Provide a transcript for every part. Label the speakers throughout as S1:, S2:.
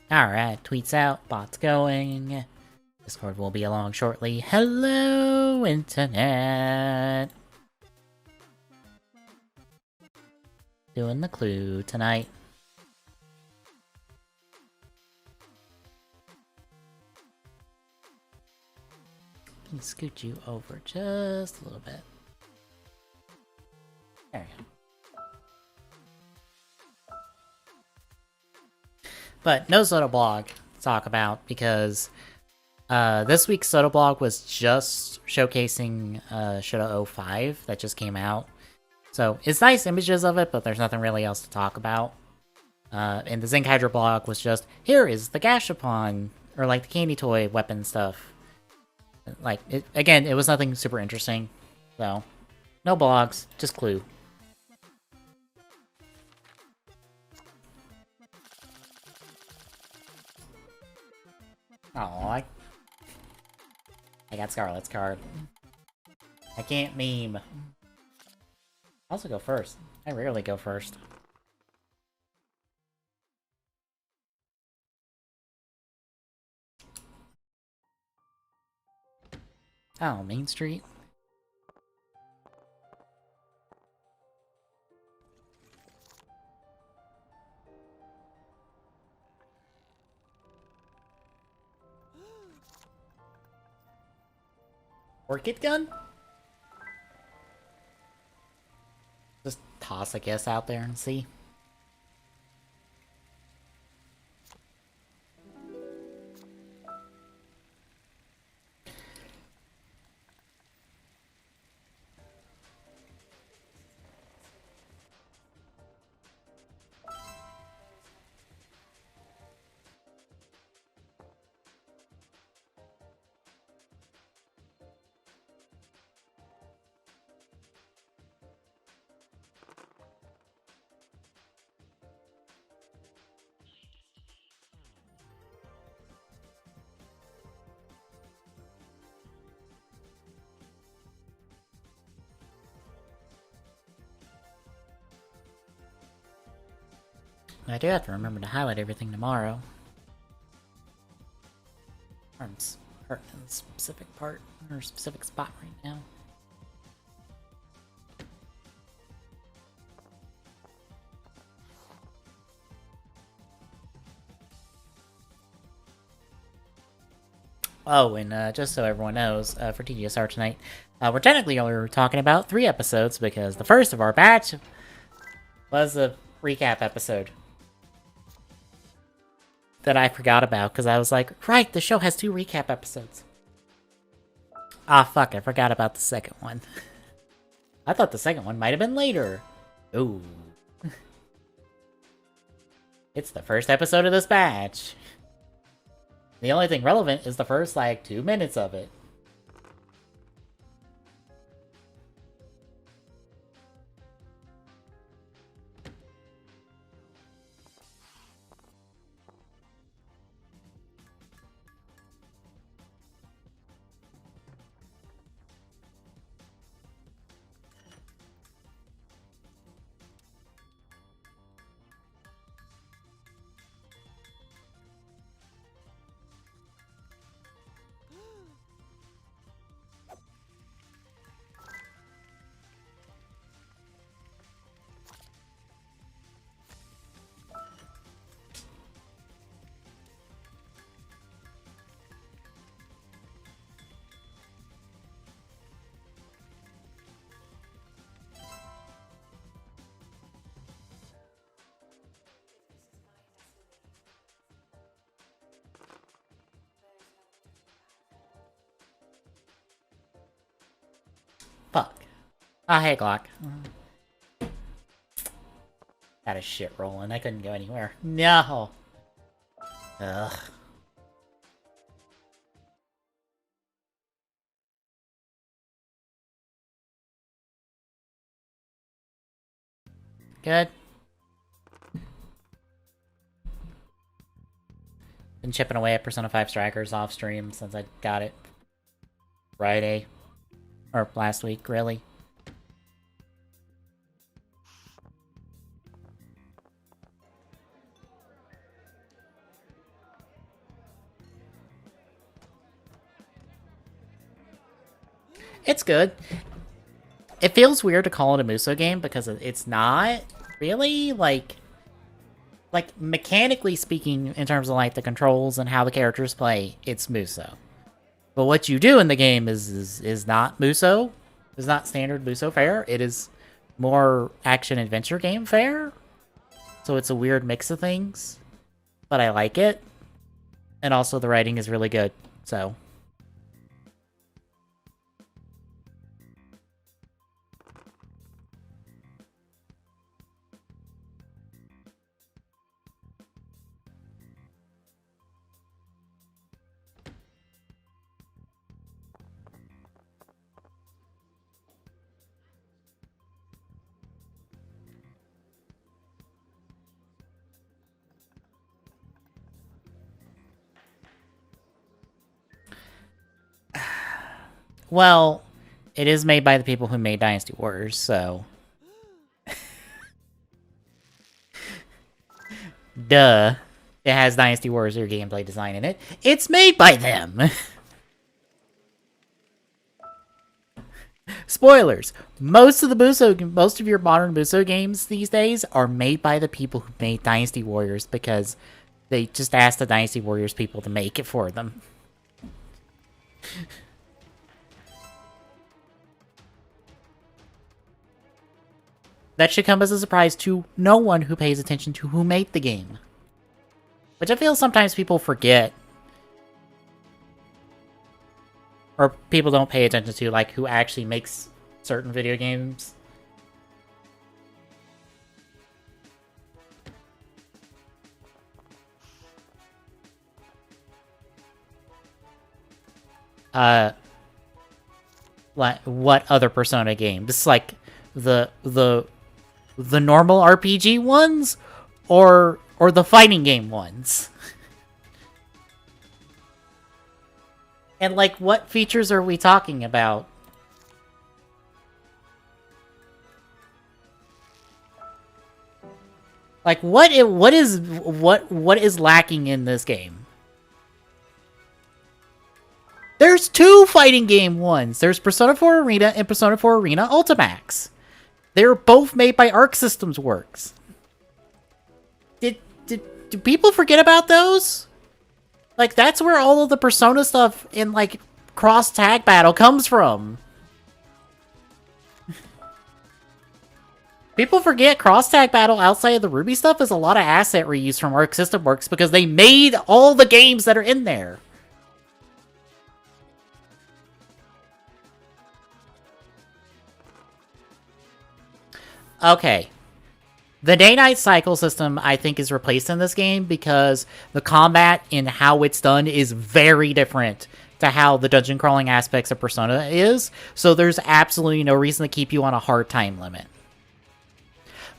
S1: Alright, tweets out, bots going. Discord will be along shortly. Hello, Internet! Doing the clue tonight. Can scoot you over just a little bit. There you go. But no Soda blog to talk about because this week's Soda blog was just showcasing Shoto 05 that just came out. So it's nice images of it, but there's nothing really else to talk about. And the Zinc Hydra blog was just, here is the Gashapon, or like the candy toy weapon stuff. Like, again, it was nothing super interesting. So, no blogs, just clue. Oh, I got Scarlet's card. I can't meme. I also go first. I rarely go first. Oh, Main Street? Orchid gun? Just toss a guess out there and see. I do have to remember to highlight everything tomorrow. Arms hurt in a specific part, or a specific spot right now. Oh, and just so everyone knows, for TGSR tonight, we're technically only talking about 3 episodes, because the first of our batch was a recap episode that I forgot about, because I was like, right, the show has 2 recap episodes. Ah, fuck, I forgot about the second one. I thought the second one might have been later. Ooh. It's the first episode of this batch. The only thing relevant is the first, 2 minutes of it. Fuck. Ah, hey, Glock. Had a shit rolling. I couldn't go anywhere. No! Ugh. Good. Been chipping away at Persona 5 Strikers off stream since I got it Friday. Or last week, really. It's good. It feels weird to call it a Musou game because it's not really like mechanically speaking in terms of like the controls and how the characters play. It's Musou, but what you do in the game is not Musou. It's not standard Musou fare. It is more action adventure game fare. So it's a weird mix of things, but I like it, and also the writing is really good. So. Well, it is made by the people who made Dynasty Warriors, so... Duh. It has Dynasty Warriors gameplay design in it. It's made by them! Spoilers! Most of your modern Musou games these days are made by the people who made Dynasty Warriors because they just asked the Dynasty Warriors people to make it for them. That should come as a surprise to no one who pays attention to who made the game. Which I feel sometimes people forget. Or people don't pay attention to, like, who actually makes certain video games. Like, what other Persona games? Like, the normal RPG ones, or the fighting game ones? And like, what features are we talking about? Like, what is lacking in this game? There's two fighting game ones. There's Persona 4 Arena and Persona 4 Arena Ultimax. They're both made by Arc Systems Works. Do people forget about those? Like, that's where all of the Persona stuff in, like, cross-tag battle comes from. People forget cross-tag battle outside of the Ruby stuff is a lot of asset reuse from Arc System Works because they made all the games that are in there. Okay. The day-night cycle system, I think, is replaced in this game because the combat and how it's done is very different to how the dungeon crawling aspects of Persona is, so there's absolutely no reason to keep you on a hard time limit.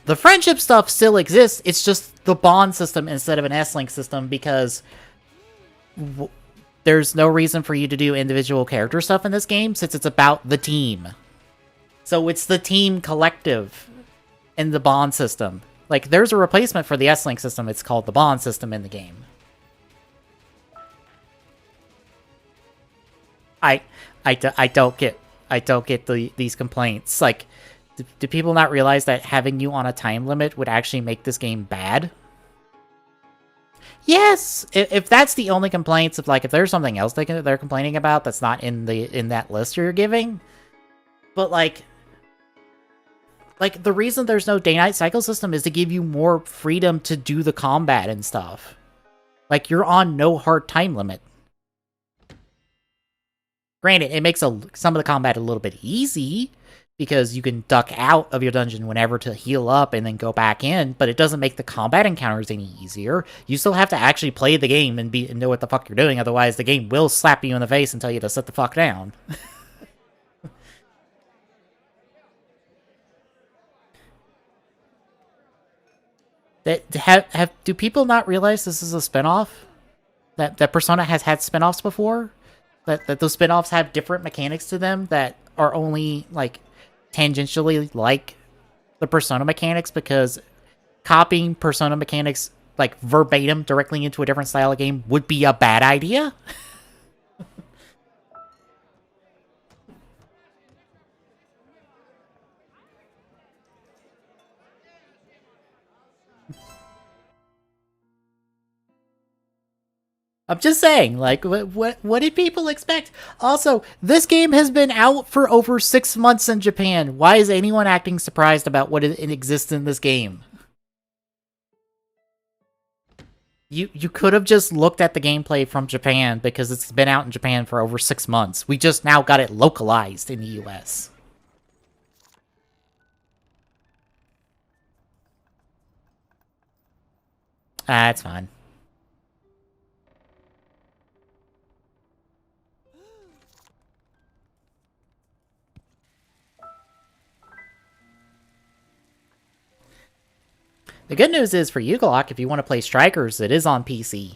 S1: The friendship stuff still exists, it's just the bond system instead of an S-Link system because there's no reason for you to do individual character stuff in this game since it's about the team. So it's the team collective in the bond system. Like, there's a replacement for the S-Link system, it's called the bond system in the game. I don't get these complaints. Like, do people not realize that having you on a time limit would actually make this game bad? Yes! If that's the only complaints, if there's something else they're complaining about that's not in that list you're giving, but like, the reason there's no day-night cycle system is to give you more freedom to do the combat and stuff. Like, you're on no hard time limit. Granted, it makes some of the combat a little bit easy, because you can duck out of your dungeon whenever to heal up and then go back in, but it doesn't make the combat encounters any easier. You still have to actually play the game and know what the fuck you're doing, otherwise the game will slap you in the face and tell you to sit the fuck down. Do people not realize this is a spinoff? That Persona has had spinoffs before? That those spinoffs have different mechanics to them that are only, like, tangentially like the Persona mechanics, because copying Persona mechanics, like, verbatim directly into a different style of game would be a bad idea? I'm just saying, like, what did people expect? Also, this game has been out for over 6 months in Japan. Why is anyone acting surprised about what it exists in this game? You could have just looked at the gameplay from Japan because it's been out in Japan for over 6 months. We just now got it localized in the US. That's fine. The good news is for Yugolock, if you want to play Strikers, it is on PC.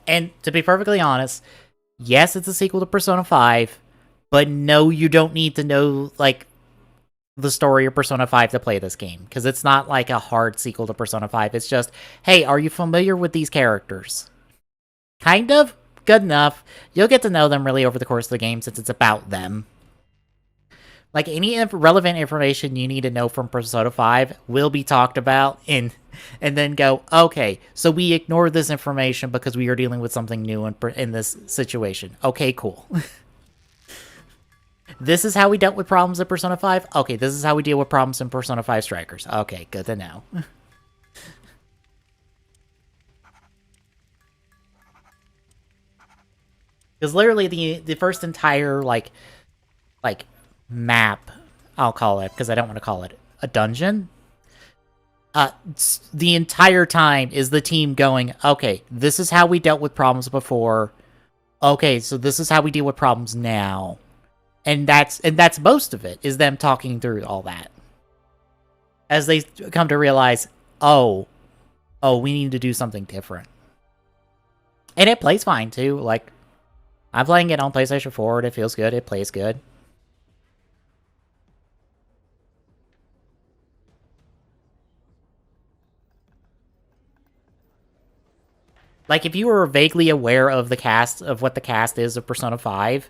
S1: And to be perfectly honest, yes, it's a sequel to Persona 5, but no, you don't need to know, like, the story of Persona 5 to play this game, because it's not like a hard sequel to Persona 5. It's just, hey, are you familiar with these characters? Kind of? Good enough. You'll get to know them really over the course of the game since it's about them. Like, any relevant information you need to know from Persona 5 will be talked about and then go, okay, so we ignore this information because we are dealing with something new in this situation. Okay, cool. This is how we dealt with problems in Persona 5? Okay, this is how we deal with problems in Persona 5 Strikers. Okay, good to know. Because literally the first entire, like, map, I'll call it, because I don't want to call it a dungeon. The entire time is the team going, okay, this is how we dealt with problems before. Okay, so this is how we deal with problems now. And that's most of it, is them talking through all that. As they come to realize, oh, we need to do something different. And it plays fine, too. Like, I'm playing it on PlayStation 4, and it feels good, it plays good. Like, if you were vaguely aware of the cast, of what the cast is of Persona 5,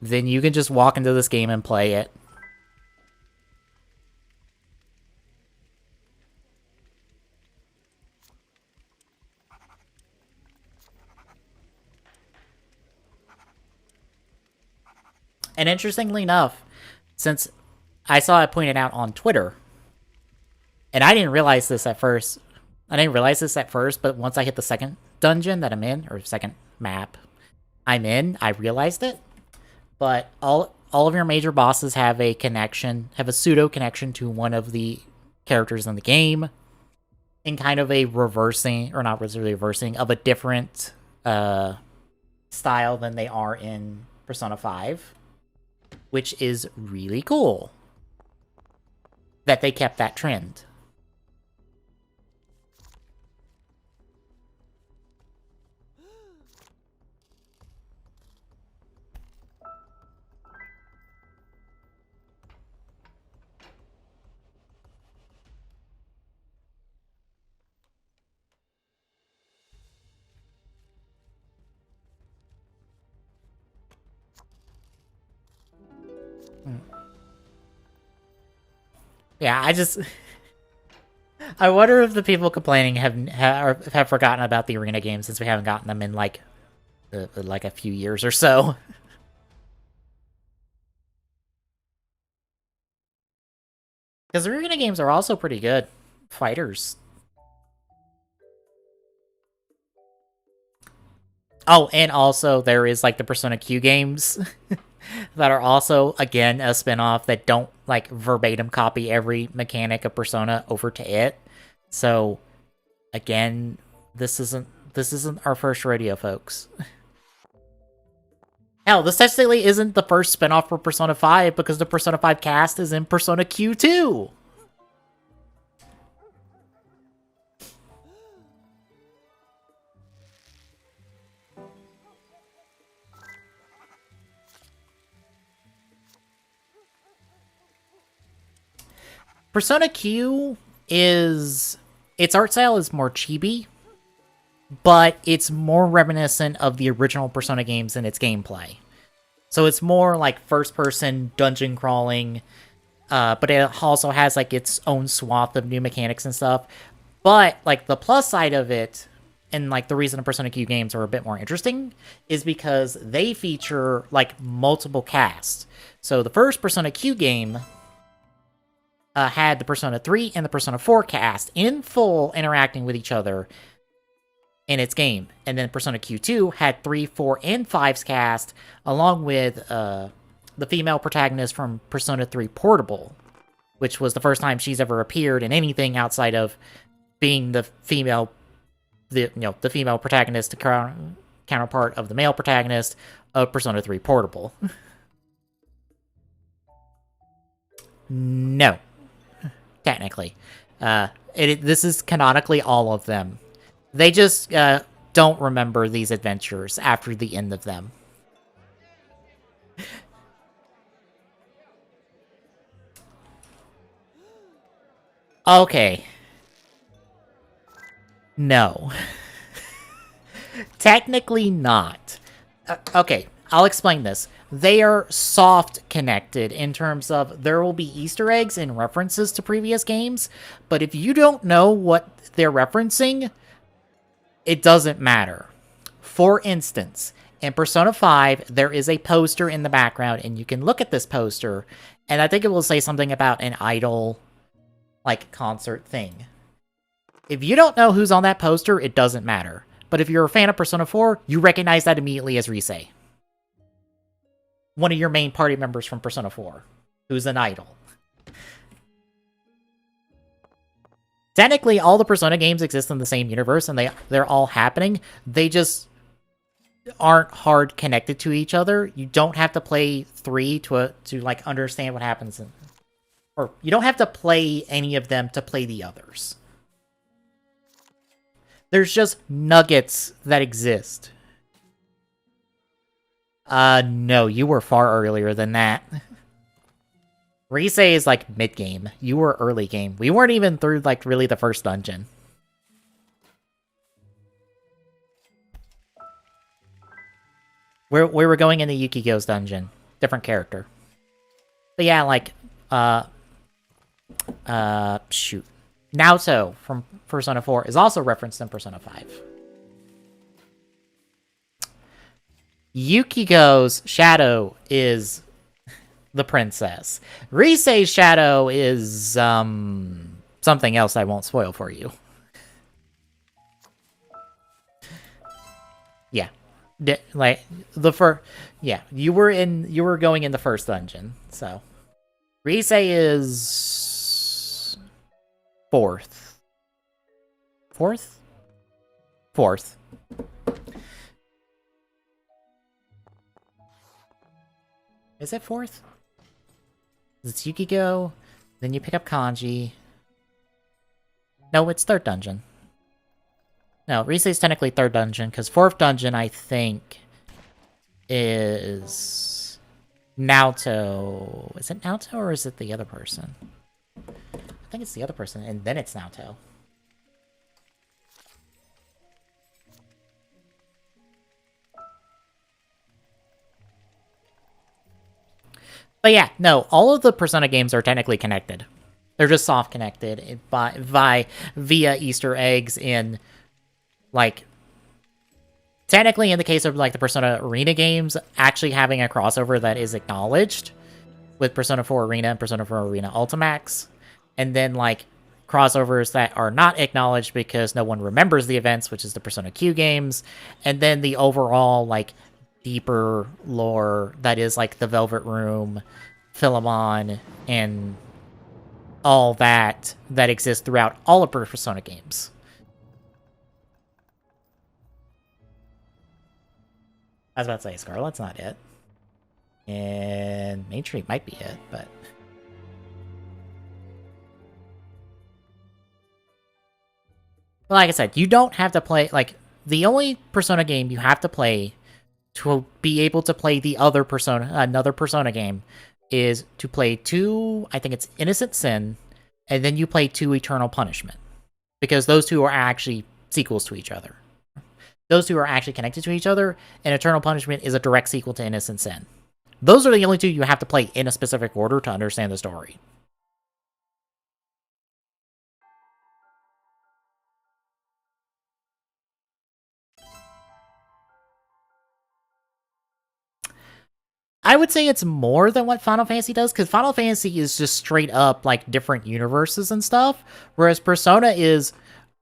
S1: then you can just walk into this game and play it. And interestingly enough, since I saw it pointed out on Twitter, and I didn't realize this at first. But once I hit the second dungeon that I'm in, or second map I'm in, I realized it. But all of your major bosses have a pseudo connection to one of the characters in the game, in kind of a reversing, or not really reversing, of a different style than they are in Persona 5, which is really cool that they kept that trend. Yeah, I wonder if the people complaining have forgotten about the arena games since we haven't gotten them in like a few years or so. Because the arena games are also pretty good fighters. Oh, and also there is like the Persona Q games that are also, again, a spin-off that don't like verbatim copy every mechanic of Persona over to it. So again, this isn't our first rodeo, folks. Hell, this technically isn't the first spin-off for Persona 5 because the Persona 5 cast is in Persona Q too. Persona Q its art style is more chibi, but it's more reminiscent of the original Persona games in its gameplay. So it's more like first-person dungeon crawling, but it also has like its own swath of new mechanics and stuff. But like the plus side of it, and like the reason the Persona Q games are a bit more interesting, is because they feature like multiple casts. So the first Persona Q game had the Persona 3 and the Persona 4 cast in full interacting with each other in its game. And then Persona Q2 had 3, 4, and 5's cast, along with the female protagonist from Persona 3 Portable, which was the first time she's ever appeared in anything outside of being the female protagonist, counterpart of the male protagonist of Persona 3 Portable. No. Technically. This is canonically all of them. They just don't remember these adventures after the end of them. Okay. No. Technically not. Okay, I'll explain this. They are soft connected in terms of there will be Easter eggs and references to previous games, but if you don't know what they're referencing, it doesn't matter. For instance, in Persona 5, there is a poster in the background, and you can look at this poster, and I think it will say something about an idol, like, concert thing. If you don't know who's on that poster, it doesn't matter. But if you're a fan of Persona 4, you recognize that immediately as Rise, one of your main party members from Persona 4, who's an idol. Technically, all the Persona games exist in the same universe, and they're all happening. They just aren't hard connected to each other. You don't have to play 3 to like understand what happens, or you don't have to play any of them to play the others. There's just nuggets that exist. No, you were far earlier than that. Rise is like mid-game. You were early game. We weren't even through like really the first dungeon. We were going into Yukiko's dungeon. Different character. But yeah, like, shoot. Naoto from Persona 4 is also referenced in Persona 5. Yukiko's shadow is the princess. Rise's shadow is, something else I won't spoil for you. Yeah. Yeah, you were going in the first dungeon, so. Rise is... Fourth. Is it fourth? It's Yukiko, then you pick up Kanji. No, it's third dungeon. No, Rise's technically third dungeon, because fourth dungeon, I think, is Naoto. Is it Naoto, or is it the other person? I think it's the other person, and then it's Naoto. But yeah, no, all of the Persona games are technically connected. They're just soft connected via Easter eggs in, like, technically in the case of like the Persona Arena games, actually having a crossover that is acknowledged with Persona 4 Arena and Persona 4 Arena Ultimax, and then like crossovers that are not acknowledged because no one remembers the events, which is the Persona Q games, and then the overall like deeper lore that is like the Velvet Room, Philemon, and all that exists throughout all of Persona games. I was about to say Scarlet's not it. And Main Street might be it, but... like I said, you don't have to play... like, the only Persona game you have to play to be able to play the other Persona... another Persona game is to play 2... I think it's Innocent Sin, and then you play 2 Eternal Punishment. Because those two are actually sequels to each other. those two are actually connected to each other, and Eternal Punishment is a direct sequel to Innocent Sin. Those are the only two you have to play in a specific order to understand the story. I would say it's more than what Final Fantasy does, because Final Fantasy is just straight up like different universes and stuff, whereas Persona is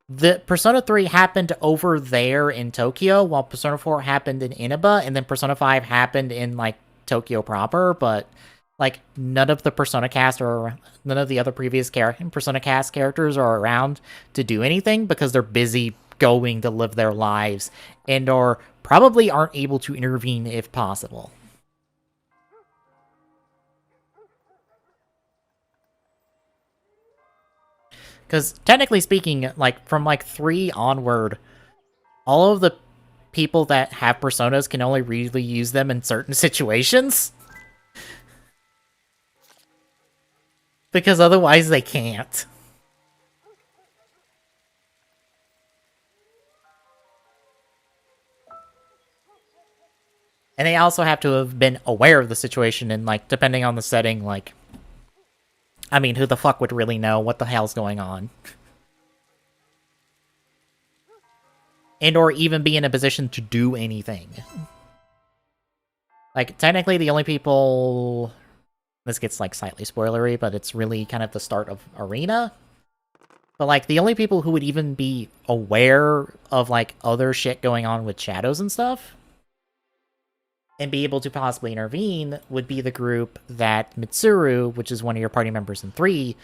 S1: the Persona 3 happened over there in Tokyo, while Persona 4 happened in Inaba, and then Persona 5 happened in like Tokyo proper, but like none of the Persona cast or none of the other previous Persona cast characters are around to do anything because they're busy going to live their lives and or probably aren't able to intervene if possible. Because technically speaking, like from like 3 onward, all of the people that have personas can only really use them in certain situations. Because otherwise they can't. And they also have to have been aware of the situation and, like, depending on the setting, like, I mean, who the fuck would really know what the hell's going on? And or even be in a position to do anything. Like, technically the only people... This gets, like, slightly spoilery, but it's really kind of the start of Arena. But, like, the only people who would even be aware of, like, other shit going on with shadows and stuff and be able to possibly intervene would be the group that Mitsuru, which is one of your party members in 3,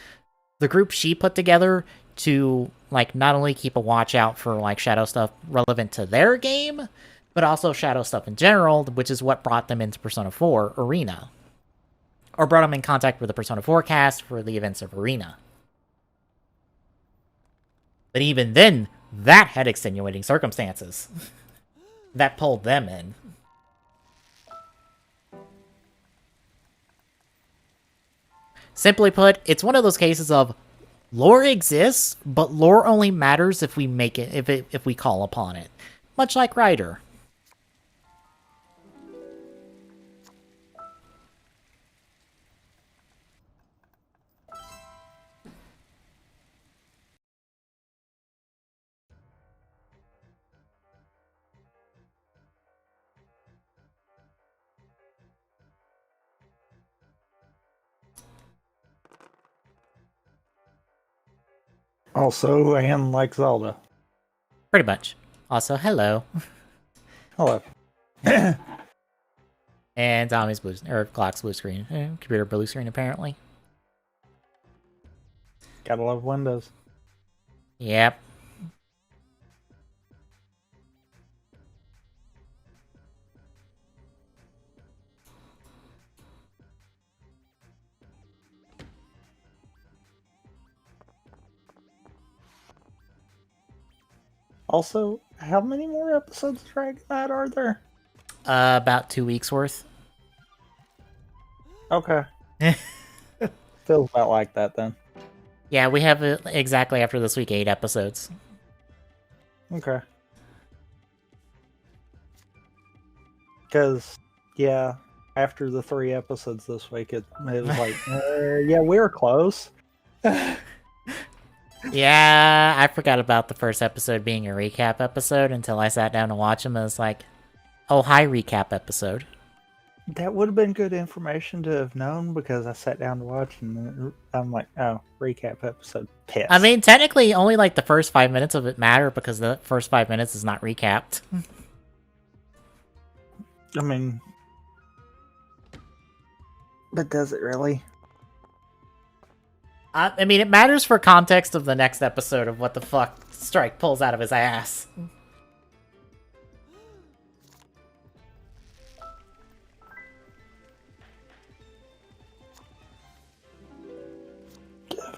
S1: the group she put together to, like, not only keep a watch out for, like, shadow stuff relevant to their game, but also shadow stuff in general, which is what brought them into Persona 4 Arena. Or brought them in contact with the Persona 4 cast for the events of Arena. But even then, that had extenuating circumstances that pulled them in. Simply put, it's one of those cases of lore exists, but lore only matters if we make it, if we call upon it. Much like Ryder.
S2: Also, and like Zelda.
S1: Pretty much. Also, hello.
S2: Hello.
S1: And Tommy's blue, or Clock's blue screen. Computer blue screen, apparently.
S2: Gotta love Windows.
S1: Yep.
S2: Also, how many more episodes of Dragon Knight are there?
S1: About 2 weeks worth.
S2: Okay. Feels about like that then.
S1: Yeah, we have it exactly after this week 8 episodes.
S2: Okay. Because, yeah, after the 3 episodes this week, it was like, yeah, we were close.
S1: Yeah, I forgot about the first episode being a recap episode until I sat down to watch them and it's like, oh, hi, recap episode.
S2: That would have been good information to have known because I sat down to watch and I'm like, oh, recap episode. Pissed.
S1: I mean, technically, only like the first 5 minutes of it matter because the first 5 minutes is not recapped.
S2: I mean, but does it really?
S1: I mean, it matters for context of the next episode of what the fuck Strike pulls out of his ass.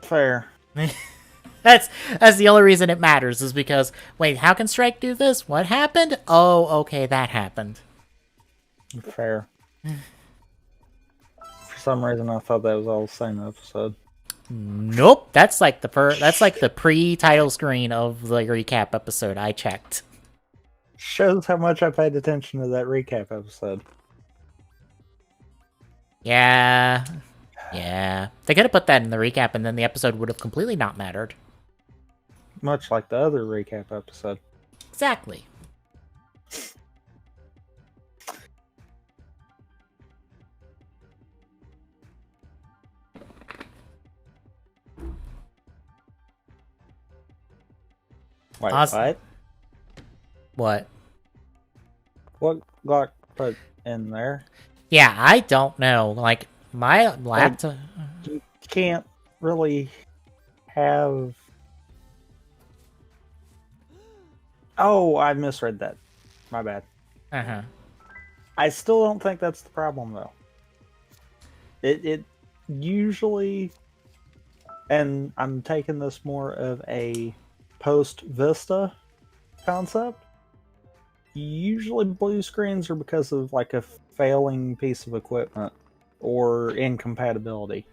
S2: Fair.
S1: That's the only reason it matters, is because, wait, how can Strike do this? What happened? Oh, okay, that happened.
S2: Fair. For some reason, I thought that was all the same episode.
S1: Nope, that's like the pre-title screen of the recap episode. I checked.
S2: Shows how much I paid attention to that recap episode.
S1: Yeah. Yeah. They could have put that in the recap and then the episode would have completely not mattered.
S2: Much like the other recap episode.
S1: Exactly.
S2: Wait,
S1: Awesome.
S2: what?
S1: What?
S2: What got put in there?
S1: Yeah, I don't know. Like, my laptop...
S2: You can't really have... Oh, I misread that. My bad.
S1: Uh-huh.
S2: I still don't think that's the problem, though. It usually... And I'm taking this more of a post-Vista concept. Usually blue screens are because of like a failing piece of equipment or incompatibility.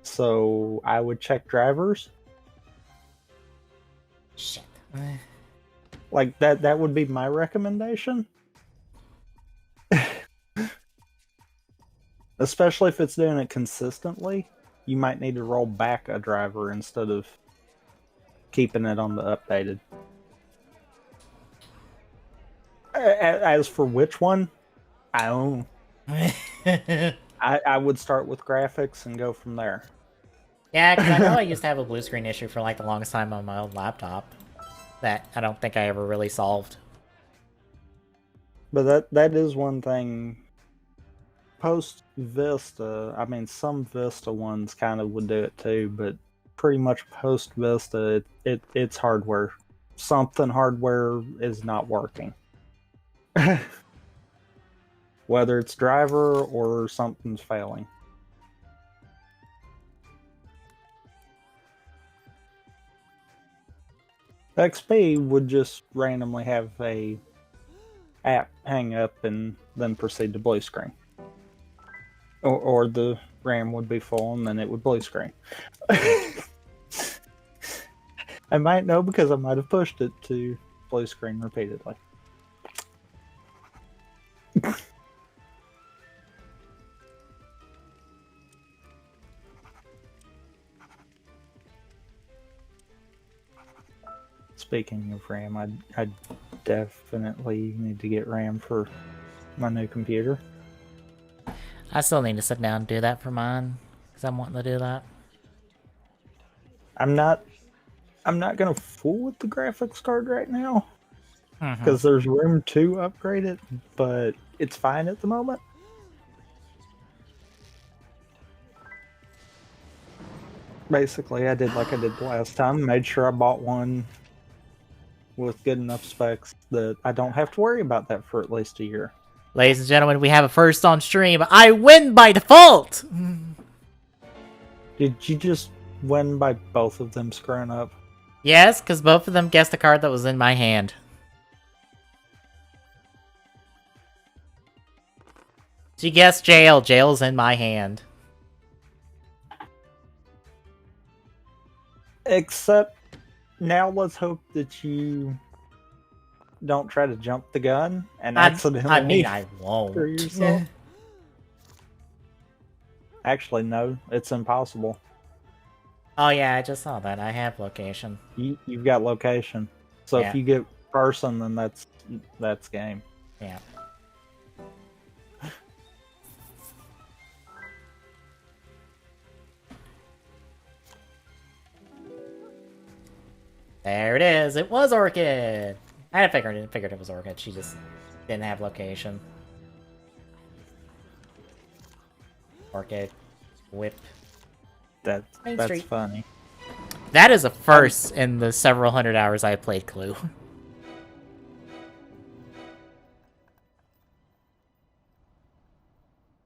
S2: So I would check drivers.
S1: Shit.
S2: Like that would be my recommendation. Especially if it's doing it consistently, you might need to roll back a driver instead of keeping it on the updated. As for which one, I don't know. I would start with graphics and go from there.
S1: Yeah, because I know I used to have a blue screen issue for like the longest time on my old laptop that I don't think I ever really solved.
S2: But that is one thing. Post Vista, I mean, some Vista ones kind of would do it too, but pretty much post Vista, it's hardware. Something hardware is not working. Whether it's driver or something's failing. XP would just randomly have a app hang up and then proceed to blue screen. Or the RAM would be full and then it would blue screen. I might know because I might have pushed it to blue screen repeatedly. Speaking of RAM, I definitely need to get RAM for my new computer.
S1: I still need to sit down and do that for mine, because I'm wanting to do that.
S2: I'm not gonna fool with the graphics card right now
S1: Mm-hmm.
S2: because there's room to upgrade it, but it's fine at the moment. Basically, I did like I did the last time. Made sure I bought one with good enough specs that I don't have to worry about that for at least a year.
S1: Ladies and gentlemen, we have a first on stream. I win by default!
S2: Did you just win by both of them screwing up?
S1: Yes, because both of them guessed the card that was in my hand. She guessed jail. Jail's in my hand.
S2: Except now let's hope that you don't try to jump the gun and accidentally
S1: I mean, I won't.
S2: screw yourself. Actually, no, it's impossible.
S1: Oh yeah, I just saw that. I have location.
S2: You've got location. So
S1: Yeah.
S2: if you get person, then that's game.
S1: Yeah. There it is. It was Orchid. I had figured it was Orchid. She just didn't have location. Orchid. Whip. Main
S2: That's
S1: Street.
S2: funny.
S1: That is a first in the several hundred hours I played Clue.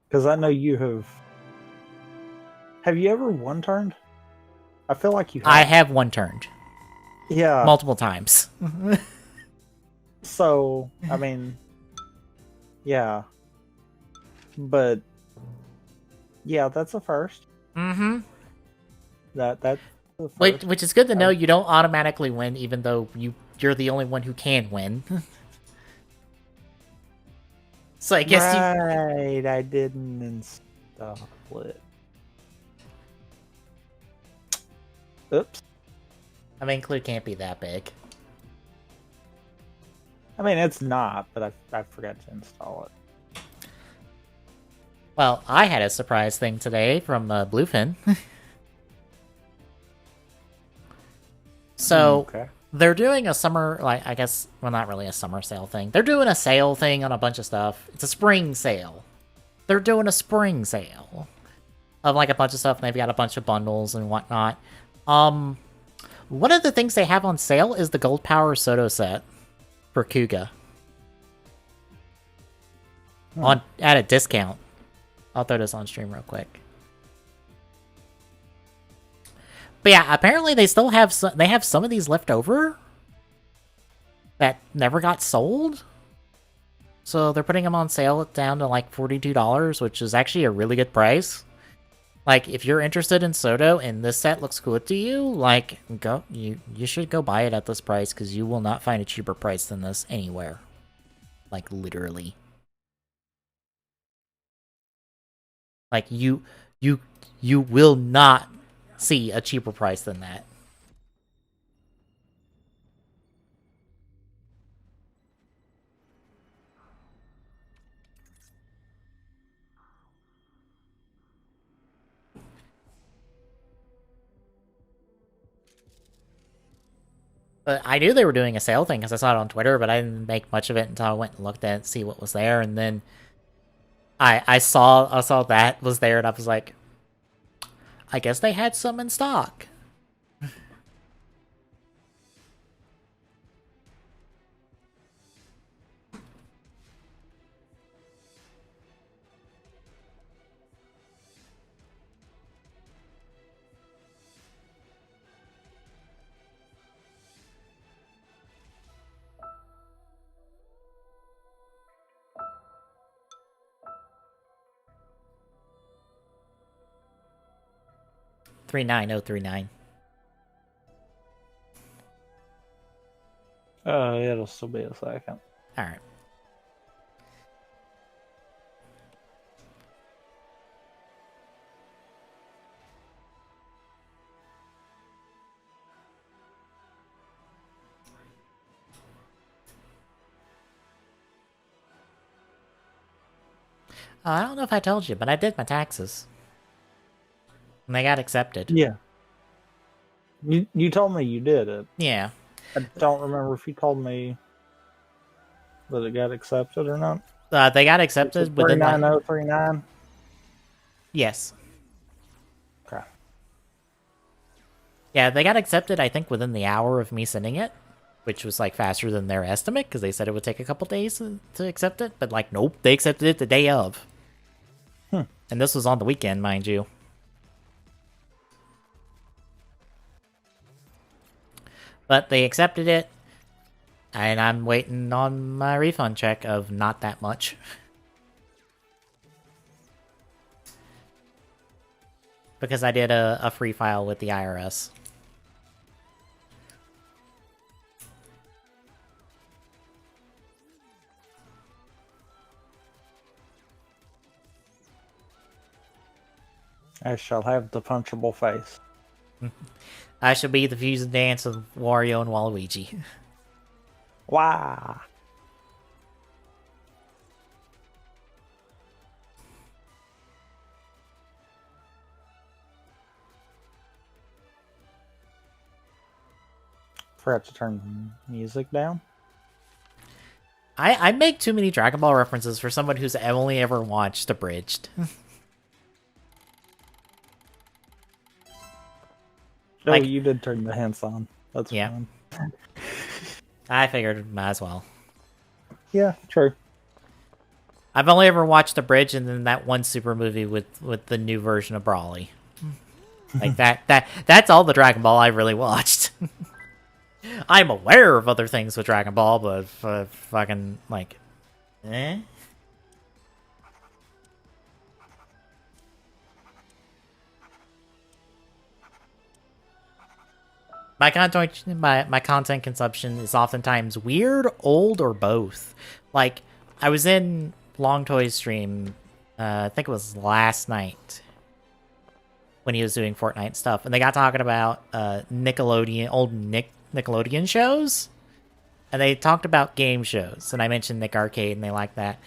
S2: Because I know you have. Have you ever one turned? I feel like you have.
S1: I have one turned.
S2: Yeah.
S1: Multiple times.
S2: So, I mean, yeah. But, yeah, that's a first.
S1: Mm-hmm.
S2: That's the first.
S1: Which is good to know you don't automatically win, even though you're the only one who can win. So I guess you...
S2: Right, I didn't install it. Oops.
S1: I mean, Clue can't be that big.
S2: I mean, it's not, but I forgot to install it.
S1: Well, I had a surprise thing today from Bluefin. So,
S2: Okay.
S1: they're doing a summer, like, I guess, well, not really a summer sale thing. They're doing a sale thing on a bunch of stuff. It's a spring sale. They're doing a spring sale of, like, a bunch of stuff, and they've got a bunch of bundles and whatnot. One of the things they have on sale is the Gold Power Soto set for Kuga. At a discount. I'll throw this on stream real quick. But yeah, apparently they still have some of these left over that never got sold. So they're putting them on sale down to like $42, which is actually a really good price. Like, if you're interested in Soto and this set looks good to you, like, you should go buy it at this price, because you will not find a cheaper price than this anywhere. Like, literally. Like, you will not see a cheaper price than that. But I knew they were doing a sale thing because I saw it on Twitter, but I didn't make much of it until I went and looked at it to see what was there, and then I saw that was there, and I was like, I guess they had some in stock. $39,039.
S2: It'll still be a second.
S1: All right. I don't know if I told you, but I did my taxes. And they got accepted.
S2: Yeah. You told me you did it.
S1: Yeah.
S2: I don't remember if you told me that it got accepted or not.
S1: They got accepted within
S2: 39039.
S1: Yes.
S2: Okay.
S1: Yeah, they got accepted, I think, within the hour of me sending it, which was, like, faster than their estimate, because they said it would take a couple days to accept it, but, like, nope, they accepted it the day of. And this was on the weekend, mind you. But they accepted it, and I'm waiting on my refund check of not that much. Because I did a free file with the IRS.
S2: I shall have the punchable face.
S1: I shall be the fusing dance of Wario and Waluigi.
S2: Wow. Forgot to turn the music down.
S1: I make too many Dragon Ball references for someone who's only ever watched Abridged.
S2: Oh,
S1: Like,
S2: you did turn the hints on. That's
S1: yeah.
S2: fine.
S1: I figured might as well.
S2: Yeah, true.
S1: I've only ever watched Abridged and then that one super movie with the new version of Brawly. Like that's all the Dragon Ball I really watched. I'm aware of other things with Dragon Ball, but fucking like, eh. My content consumption is oftentimes weird, old, or both. Like, I was in Long Toys stream, I think it was last night, when he was doing Fortnite stuff, and they got talking about Nickelodeon shows, and they talked about game shows, and I mentioned Nick Arcade, and they liked that.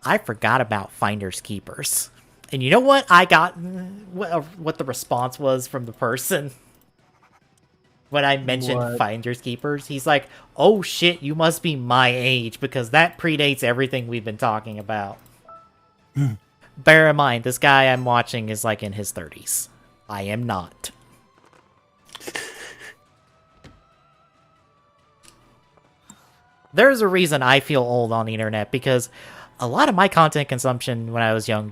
S1: I forgot about Finders Keepers. And you know what I got, what the response was from the person when I mentioned Finders Keepers? He's like, oh shit, you must be my age, because that predates everything we've been talking about. Bear in mind, this guy I'm watching is like in his 30s. I am not. There's a reason I feel old on the internet, because a lot of my content consumption when I was young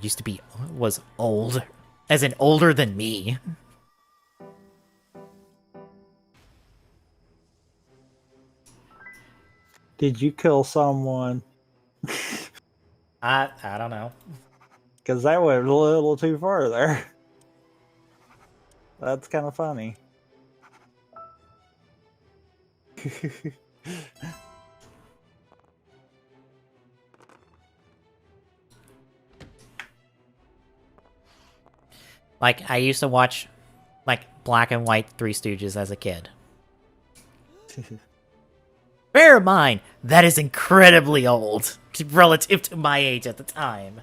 S1: was old. As in older than me.
S2: Did you kill someone?
S1: I don't know.
S2: Because that went a little too far there. That's kind of funny.
S1: Like, I used to watch, like, black and white Three Stooges as a kid. Bear in mind, that is incredibly old relative to my age at the time.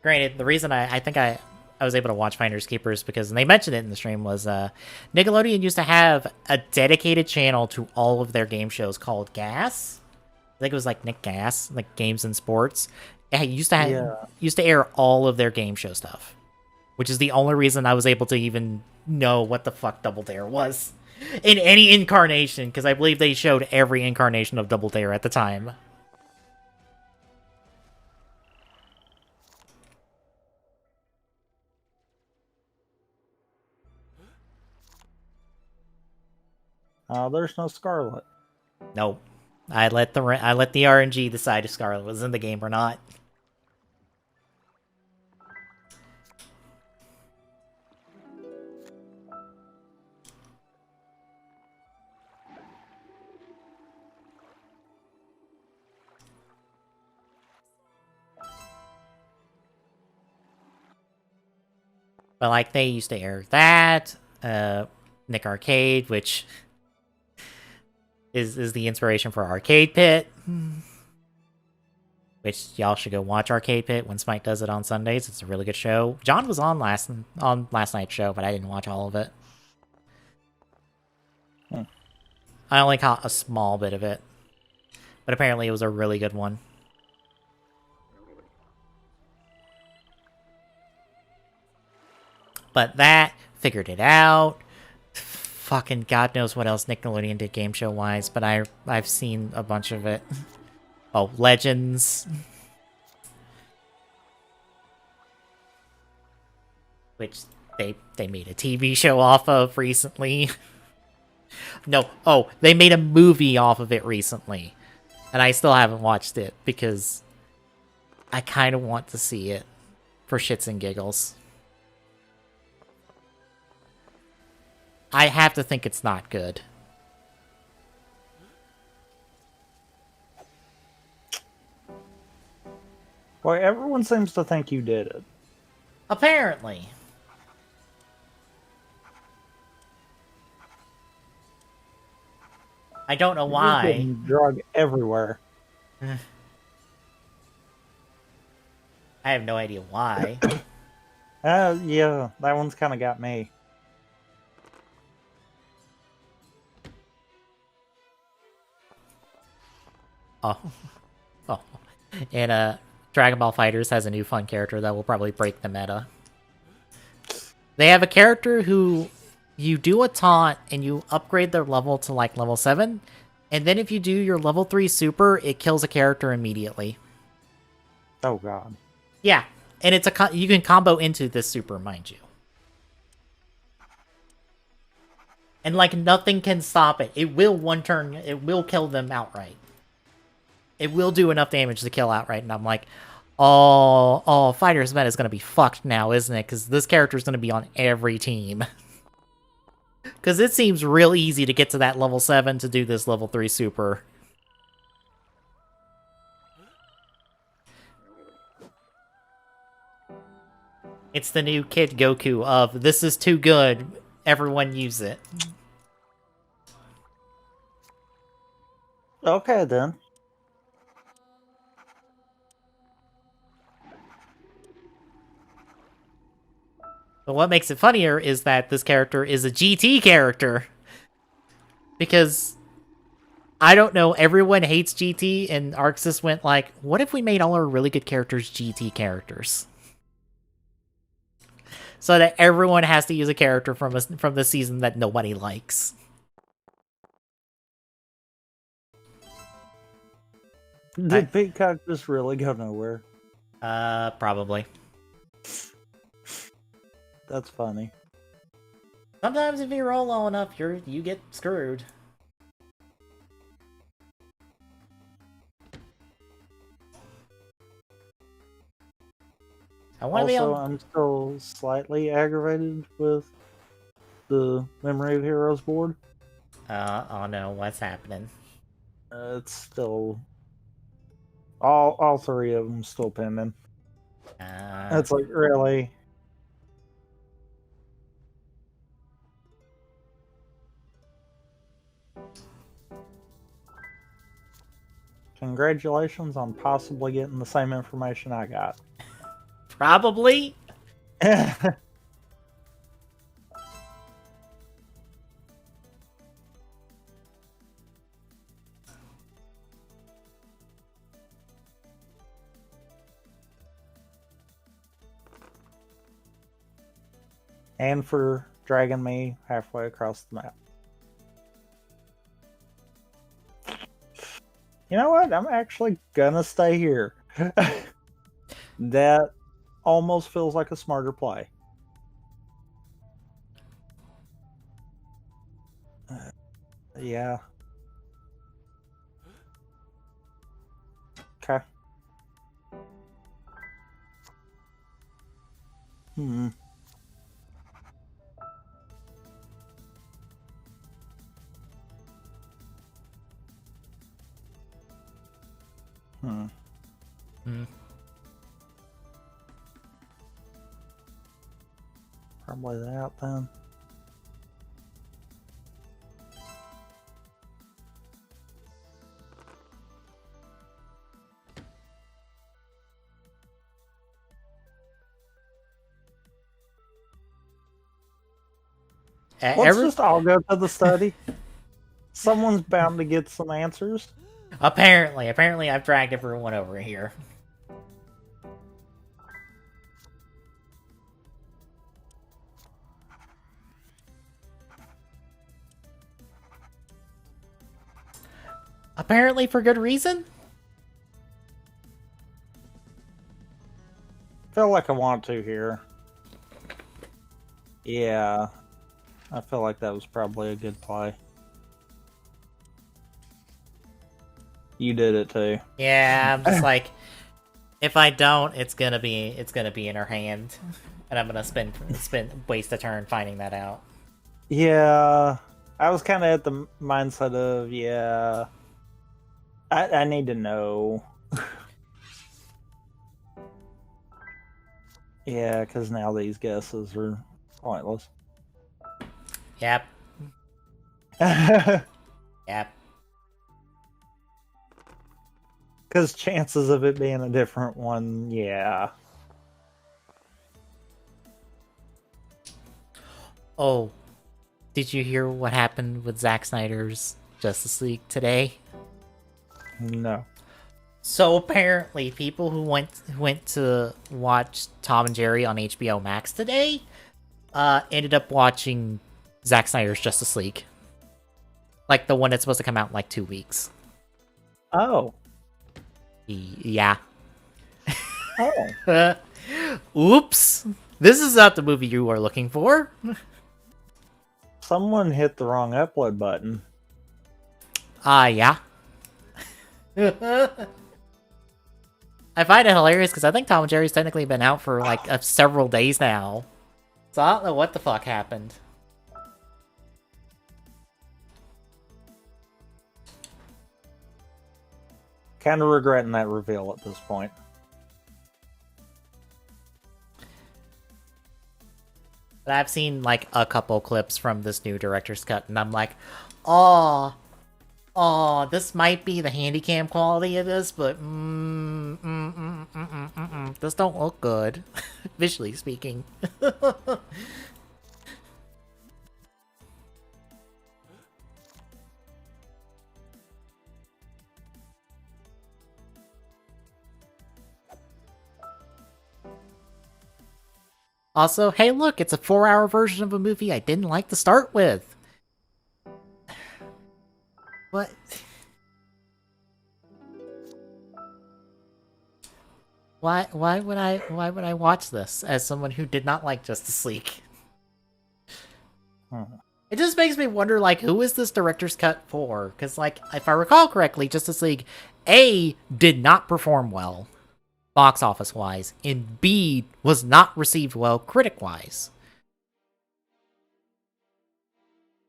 S1: Granted, the reason I think I was able to watch Finders Keepers, because they mentioned it in the stream, was Nickelodeon used to have a dedicated channel to all of their game shows called Gas. I think it was like Nick Gas, like Games and Sports. It used to air all of their game show stuff, which is the only reason I was able to even know what the fuck Double Dare was in any incarnation, because I believe they showed every incarnation of Double Dare at the time.
S2: There's no Scarlet.
S1: Nope. I let the RNG decide if Scarlet was in the game or not. But like, they used to air that, Nick Arcade, which is the inspiration for Arcade Pit. Which y'all should go watch Arcade Pit when Smite does it on Sundays. It's a really good show. John was on last night's show, but I didn't watch all of it. I only caught a small bit of it. But apparently it was a really good one. But that, figured it out. Fucking God knows what else Nickelodeon did game show wise, but I've seen a bunch of it. Oh, Legends. Which they made a TV show off of recently. No, oh, they made a movie off of it recently. And I still haven't watched it because I kind of want to see it for shits and giggles. I have to think it's not good.
S2: Well, everyone seems to think you did it.
S1: Apparently. I don't know why.
S2: You're getting drug everywhere.
S1: I have no idea why.
S2: Yeah, that one's kind of got me.
S1: Oh. And Dragon Ball FighterZ has a new fun character that will probably break the meta. They have a character who you do a taunt and you upgrade their level to like level 7, and then if you do your level 3 super, it kills a character immediately.
S2: Oh god.
S1: Yeah, and it's you can combo into this super, mind you. And like nothing can stop it. It will it will kill them outright. It will do enough damage to kill outright, and I'm like, oh, FighterZ meta is going to be fucked now, isn't it? Because this character is going to be on every team. Because it seems real easy to get to that level 7 to do this level 3 super. It's the new Kid Goku of, this is too good, everyone use it.
S2: Okay, then.
S1: But what makes it funnier is that this character is a GT character. Because, I don't know, everyone hates GT, and Arxis went like, what if we made all our really good characters GT characters? So that everyone has to use a character from the season that nobody likes.
S2: Did Peacock just really go nowhere?
S1: Probably.
S2: That's funny.
S1: Sometimes if you roll low enough, you get screwed.
S2: I'm still slightly aggravated with the Memory of Heroes board.
S1: Oh no, what's happening?
S2: It's still all three of them still pending. It's like, really? Congratulations on possibly getting the same information I got.
S1: Probably.
S2: And for dragging me halfway across the map. You know what? I'm actually gonna stay here. That almost feels like a smarter play. Yeah. Okay. Hmm. Probably that then. Let's just all go to the study. Someone's bound to get some answers.
S1: Apparently I've dragged everyone over here. Apparently for good reason?
S2: Feel like I want to here. Yeah. I feel like that was probably a good play. You did it too.
S1: Yeah, I'm just like, if I don't, it's gonna be in her hand, and I'm gonna waste a turn finding that out.
S2: Yeah, I was kind of at the mindset of, yeah, I need to know. Yeah, because now these guesses are pointless.
S1: Yep. Yep.
S2: Because chances of it being a different one, yeah.
S1: Oh, did you hear what happened with Zack Snyder's Justice League today?
S2: No.
S1: So apparently, people who went to watch Tom and Jerry on HBO Max today, ended up watching Zack Snyder's Justice League, like the one that's supposed to come out in like 2 weeks.
S2: Oh.
S1: Yeah.
S2: Oh.
S1: Oops. This is not the movie you were looking for.
S2: Someone hit the wrong upload button.
S1: Yeah. I find it hilarious because I think Tom and Jerry's technically been out for like several days now. So I don't know what the fuck happened.
S2: Kind of regretting that reveal at this point.
S1: But I've seen like a couple clips from this new director's cut, and I'm like, oh, this might be the handycam quality of this, but this don't look good, visually speaking. Also, hey look, it's a 4-hour version of a movie I didn't like to start with. What? Why would I watch this as someone who did not like Justice League? It just makes me wonder, like, who is this director's cut for? Because, like, if I recall correctly, Justice League A did not perform well, box office wise, and B was not received well critic wise.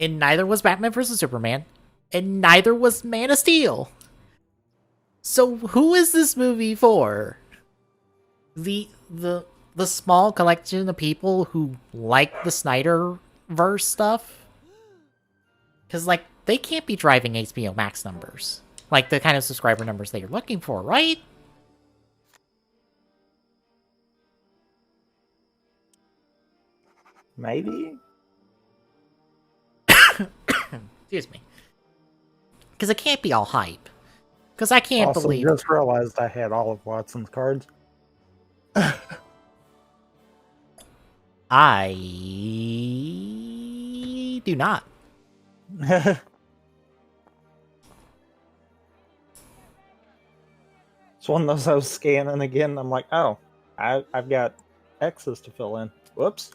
S1: And neither was Batman vs Superman, and neither was Man of Steel. So who is this movie for? The small collection of people who like the Snyderverse stuff? Because, like, they can't be driving HBO Max numbers. Like, the kind of subscriber numbers that you're looking for, right?
S2: Maybe?
S1: Excuse me. Because it can't be all hype. Because I can't
S2: Also,
S1: believe...
S2: just realized I had all of Watson's cards.
S1: I do not.
S2: It's one of those I was scanning again, and I'm like, oh, I've got X's to fill in. Whoops.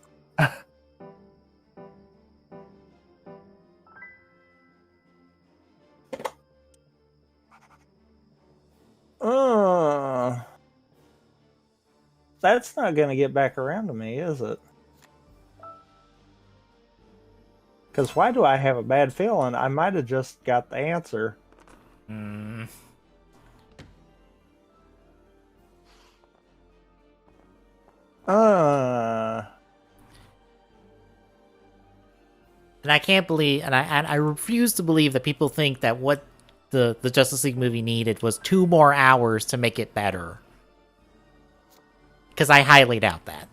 S2: That's not going to get back around to me, is it? Because why do I have a bad feeling? I might have just got the answer.
S1: And I can't believe, and I refuse to believe that people think that what the Justice League movie needed was 2 more hours to make it better. Because I highly doubt that.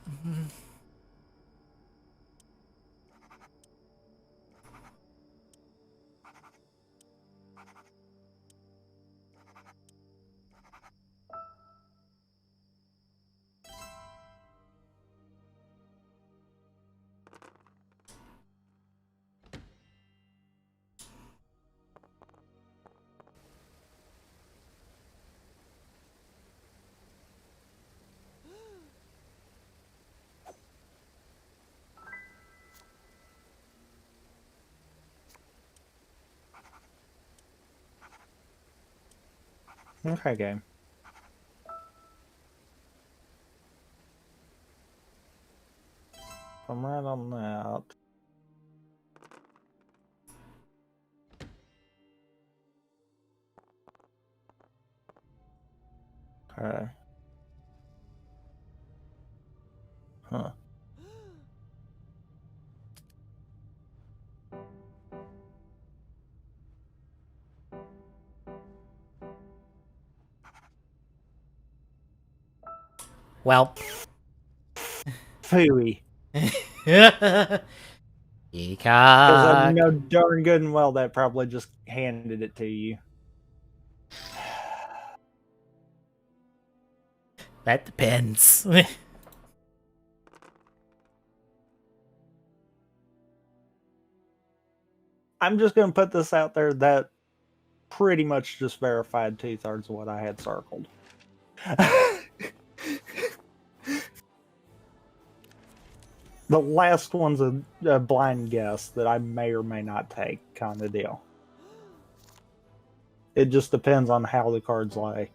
S2: Okay, game. I'm right on that. Okay. Huh.
S1: Well.
S2: Phooey.
S1: Because
S2: I know darn good and well that probably just handed it to you.
S1: That depends.
S2: I'm just going to put this out there that pretty much just verified 2/3 of what I had circled. The last one's a blind guess that I may or may not take, kind of deal. It just depends on how the cards lay.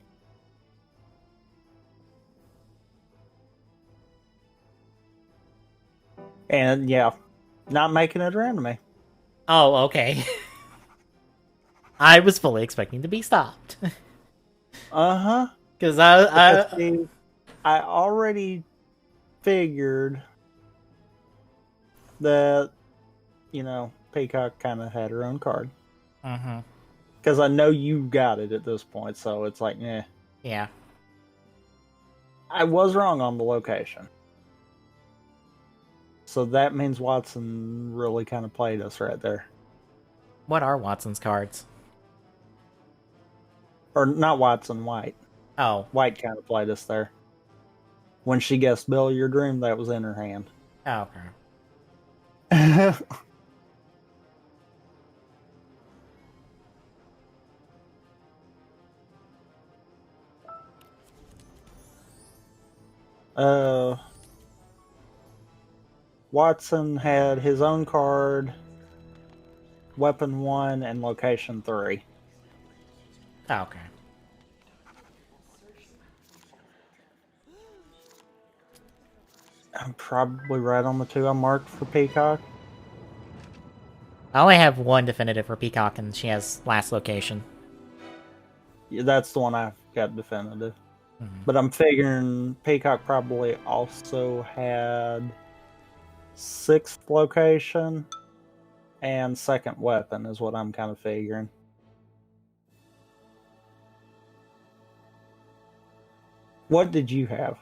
S2: And yeah, not making it around to me.
S1: Oh, okay. I was fully expecting to be stopped.
S2: Uh-huh.
S1: Because
S2: Because see, I already figured that, Peacock kind of had her own card.
S1: mm-hmm.
S2: Because I know you got it at this point, so it's like, eh.
S1: Yeah.
S2: I was wrong on the location. So that means Watson really kind of played us right there.
S1: What are Watson's cards?
S2: Or not Watson, White.
S1: Oh.
S2: White kind of played us there. When she guessed Bill Your Dream, that was in her hand.
S1: Oh, okay.
S2: Watson had his own card, Weapon 1, and Location 3.
S1: Oh, okay.
S2: I'm probably right on the 2 I marked for Peacock.
S1: I only have one definitive for Peacock, and she has last location.
S2: Yeah, that's the one I've got definitive.
S1: Mm-hmm.
S2: But I'm figuring Peacock probably also had 6th location and 2nd weapon is what I'm kind of figuring. What did you have?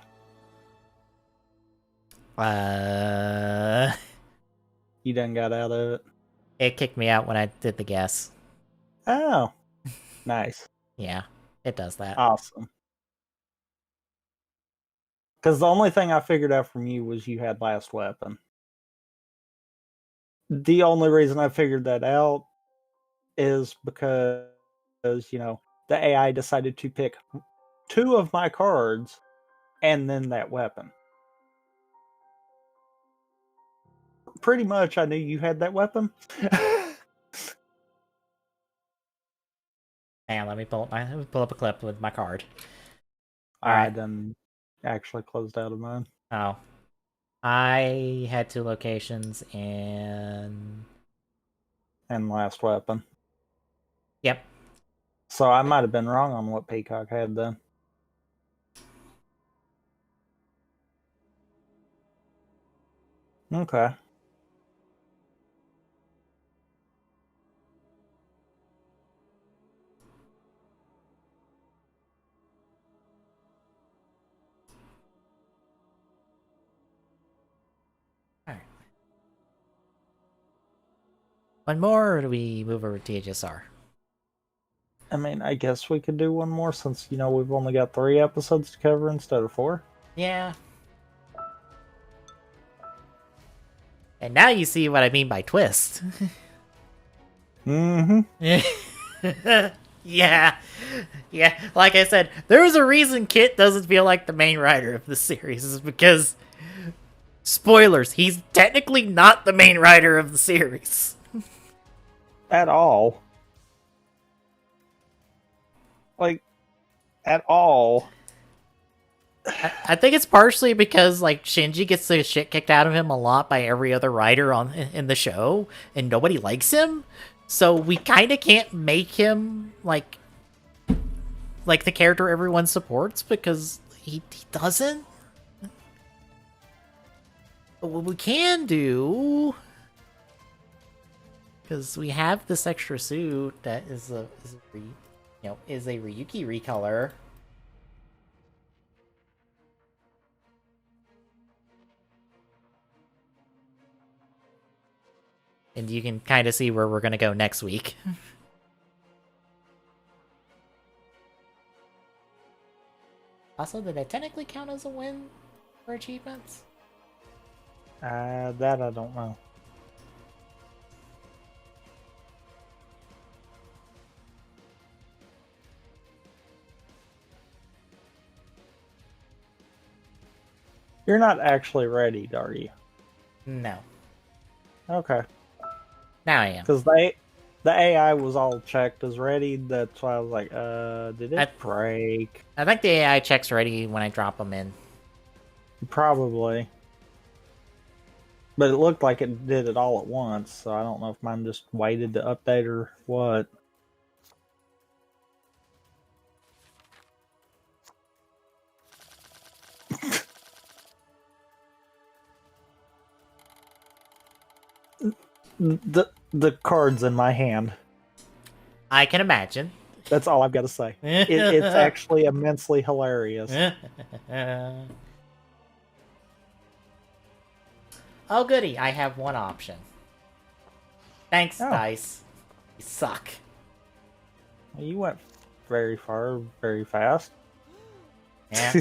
S2: You done got out of it?
S1: It kicked me out when I did the guess.
S2: Oh, nice.
S1: Yeah, it does that.
S2: Awesome. Because the only thing I figured out from you was you had last weapon. The only reason I figured that out is because, the AI decided to pick 2 of my cards and then that weapon. Pretty much I knew you had that weapon.
S1: Hang on, let me pull up a clip with my card.
S2: I done actually closed out of mine.
S1: Oh. I had 2 locations and
S2: last weapon.
S1: Yep.
S2: So I might have been wrong on what Peacock had then. Okay.
S1: Alright. One more, or do we move over to TGSR?
S2: I mean, I guess we could do one more since, we've only got 3 episodes to cover instead of 4.
S1: Yeah. And now you see what I mean by twist.
S2: Mm-hmm.
S1: Yeah. Yeah, like I said, there's a reason Kit doesn't feel like the main writer of the series, is because, spoilers, he's technically not the main writer of the series.
S2: At all. Like, at all.
S1: I think it's partially because, like, Shinji gets the shit kicked out of him a lot by every other writer in the show, and nobody likes him. So we kind of can't make him like the character everyone supports because he doesn't. But what we can do, because we have this extra suit that is a Ryuki recolor. And you can kind of see where we're going to go next week. Also, did it technically count as a win for achievements?
S2: That I don't know. You're not actually ready, are you?
S1: No.
S2: Okay.
S1: Now I am.
S2: Because the AI was all checked as ready. That's why I was like, did it break?
S1: I think the AI checks ready when I drop them in.
S2: Probably. But it looked like it did it all at once, so I don't know if mine just waited to update or what. The cards in my hand.
S1: I can imagine.
S2: That's all I've got to say. It's actually immensely hilarious.
S1: Oh, goody. I have one option. Thanks,
S2: Oh.
S1: dice. You suck.
S2: You went very far, very fast.
S1: Yeah.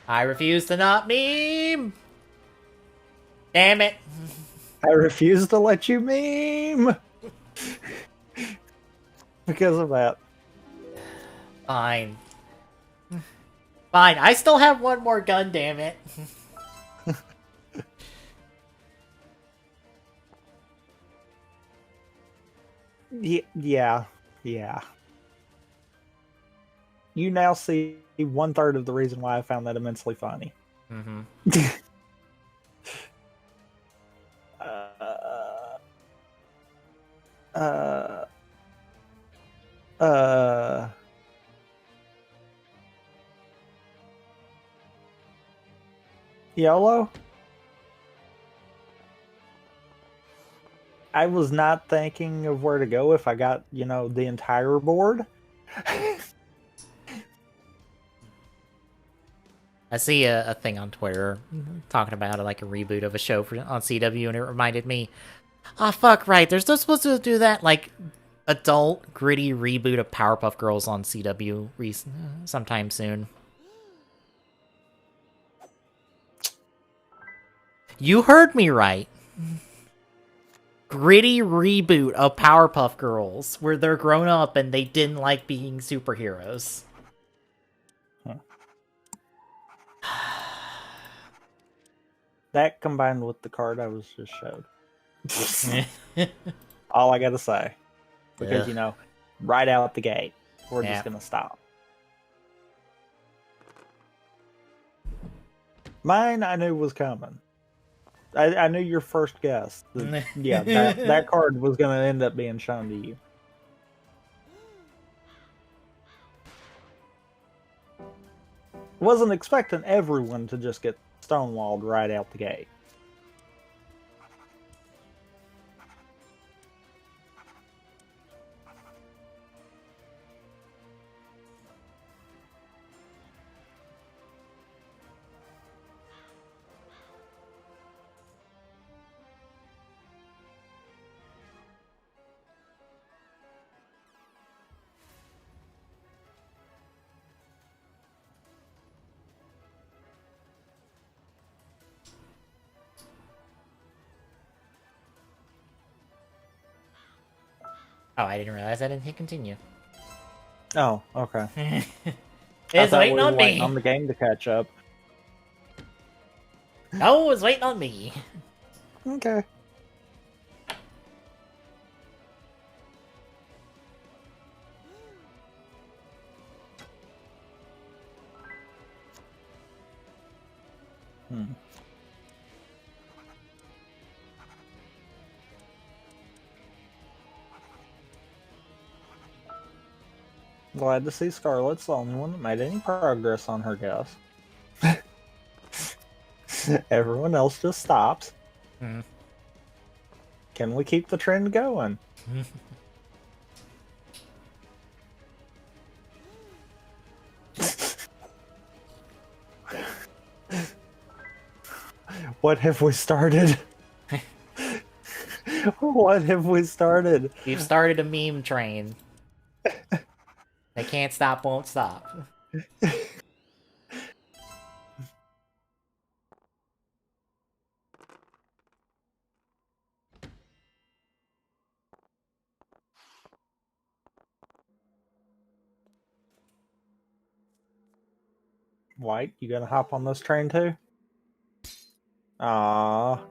S1: I refuse to not meme! Damn it.
S2: I refuse to let you meme! Because of that.
S1: Fine. Fine. I still have one more gun, damn it.
S2: Yeah. You now see 1/3 of the reason why I found that immensely funny.
S1: Mm-hmm.
S2: YOLO? I was not thinking of where to go if I got, the entire board.
S1: I see a thing on Twitter talking about like a reboot of a show on CW, and it reminded me, oh fuck, right, they're still supposed to do that like adult gritty reboot of Powerpuff Girls on CW sometime soon. You heard me right. Gritty reboot of Powerpuff Girls where they're grown up and they didn't like being superheroes.
S2: That combined with the card I was just showed. All I gotta say. Because, right out the gate, we're just gonna stop. Mine I knew was coming. I knew your first guess. Yeah, that card was gonna end up being shown to you. Wasn't expecting everyone to just get stonewalled right out the gate.
S1: Oh, I didn't realize I didn't hit continue.
S2: Oh, okay.
S1: It's waiting on me.
S2: On the game to catch up.
S1: No, it's waiting on me.
S2: Okay. Glad to see Scarlett's the only one that made any progress on her guess. Everyone else just stops. Can we keep the trend going? What have we started? What have we started?
S1: We've started a meme train. They can't stop, won't stop.
S2: White, you gonna hop on this train too? Ah.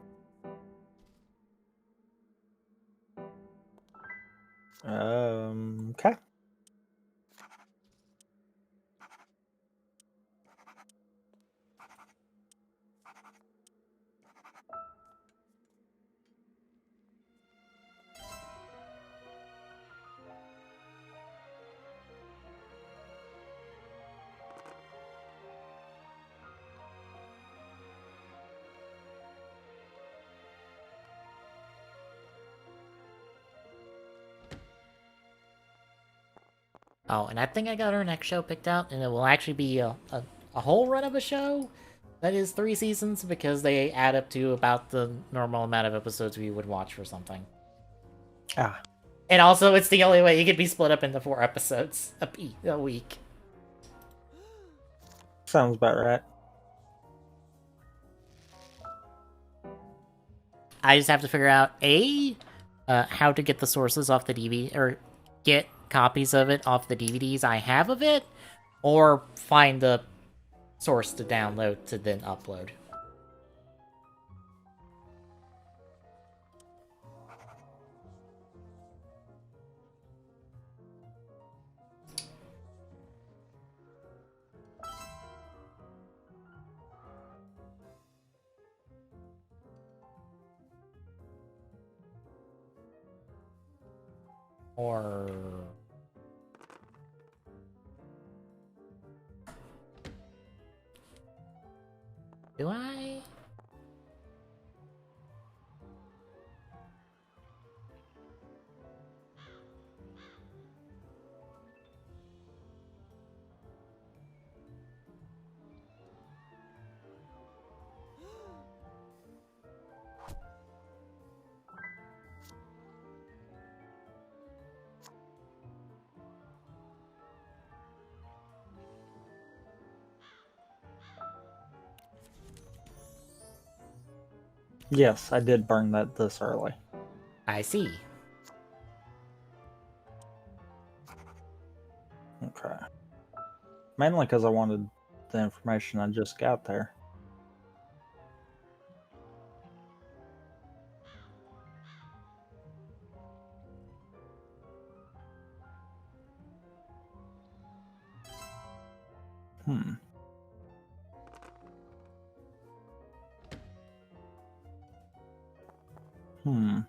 S2: Okay.
S1: Oh, and I think I got our next show picked out, and it will actually be a whole run of a show that is 3 seasons, because they add up to about the normal amount of episodes we would watch for something.
S2: Ah,
S1: And also, it's the only way it could be split up into 4 episodes a week.
S2: sounds about right.
S1: I just have to figure out how to get the sources off the DVD, or get copies of it off the DVDs I have of it, or find the source to download to then upload. Or do I?
S2: Yes, I did burn that this early.
S1: I see.
S2: Okay. Mainly because I wanted the information I just got there. Hmm. Hmm.